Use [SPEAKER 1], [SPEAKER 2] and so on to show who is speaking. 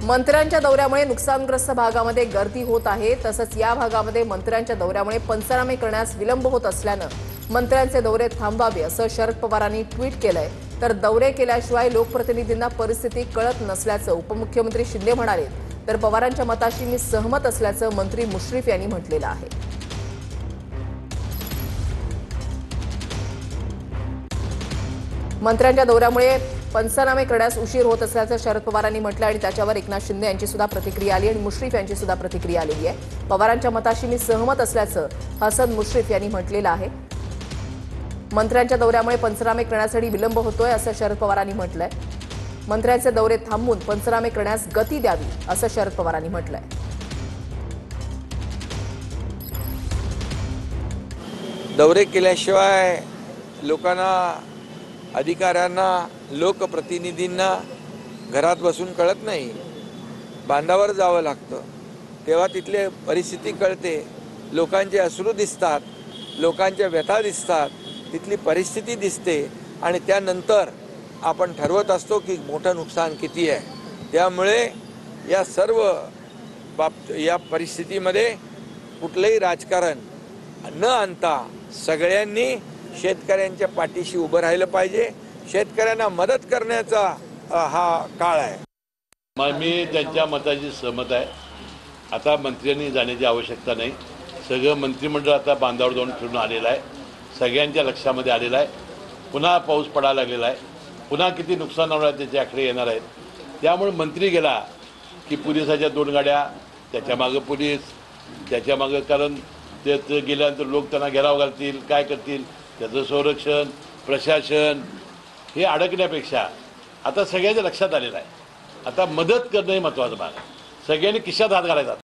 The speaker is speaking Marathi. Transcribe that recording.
[SPEAKER 1] मंत्र्यांच्या दौऱ्यामुळे नुकसानग्रस्त भागामध्ये गर्दी होत आहे। तसंच या भागामध्ये मंत्र्यांच्या दौऱ्यामुळे पंचनामे करण्यास विलंब होत असल्यानं मंत्र्यांचे दौरे थांबवावे असं शरद पवारांनी ट्विट केलंय। तर दौरे केल्याशिवाय लोकप्रतिनिधींना परिस्थिती कळत नसल्याचं उपमुख्यमंत्री शिंदे म्हणाले। तर पवारांच्या मताशी मी सहमत असल्याचं मंत्री मुश्रीफ यांनी म्हटलेलं आहे। मंत्र्यांच्या दौऱ्यामुळे पंचनामे करण्यास उशीर होत असल्याचं शरद पवारांनी म्हटलं आणि त्याच्यावर एकनाथ शिंदे यांची सुद्धा प्रतिक्रिया आली आणि मुश्रीफ यांची सुद्धा प्रतिक्रिया आलेली आहे। पवारांच्या मताशी मी सहमत असल्याचं हसन मुश्रीफ यांनी म्हटलेलं आहे। मंत्र्यांच्या दौऱ्यामुळे पंचनामे करण्यासाठी विलंब होतोय असं शरद पवारांनी म्हटलंय। मंत्र्यांचे दौरे थांबवून पंचनामे करण्यास गती द्यावी असं शरद पवारांनी म्हटलंय।
[SPEAKER 2] दौरे केल्याशिवाय लोकांना, अधिकाऱ्यांना, लोकप्रतिनिधींना घरात बसून कळत नाही, बांधावर जावं लागतं। तेव्हा तिथली परिस्थिती कळते, लोकांचे अश्रू दिसतात, लोकांच्या व्यथा दिसतात, तिथली परिस्थिती दिसते आणि त्यानंतर आपण ठरवत असतो की मोठं नुकसान किती आहे। त्यामुळे या सर्व या परिस्थितीमध्ये कुठलंही राजकारण न आणता सगळ्यांनी शेतकऱ्यांच्या पाठीशी उभं राहिलं पाहिजे। शेतकऱ्यांना मदत करण्याचा हा काळ आहे।
[SPEAKER 3] मी त्यांच्या मताशी सहमत आहे। आता मंत्र्यांनी जाण्याची आवश्यकता नाही। सगळं मंत्रिमंडळ आता बांधावर जाऊन फिरून आलेलं आहे, सगळ्यांच्या लक्षामध्ये आलेलं आहे। पुन्हा पाऊस पडायला लागलेला आहे, पुन्हा किती नुकसान होणार त्याचे आकडे येणार आहेत। त्यामुळे मंत्री गेला की पोलिसाच्या 2 गाड्या, त्याच्यामागं पोलीस, त्याच्यामागं कारण ते गेल्यानंतर लोक त्यांना घेराव घालतील, काय करतील, त्याचं संरक्षण, प्रशासन हे अडकण्यापेक्षा आता सगळ्यांच्या लक्षात आलेलं आहे। आता मदत करणं हे महत्त्वाचं भाग आहे। सगळ्यांनी खिशात हात घालायचा।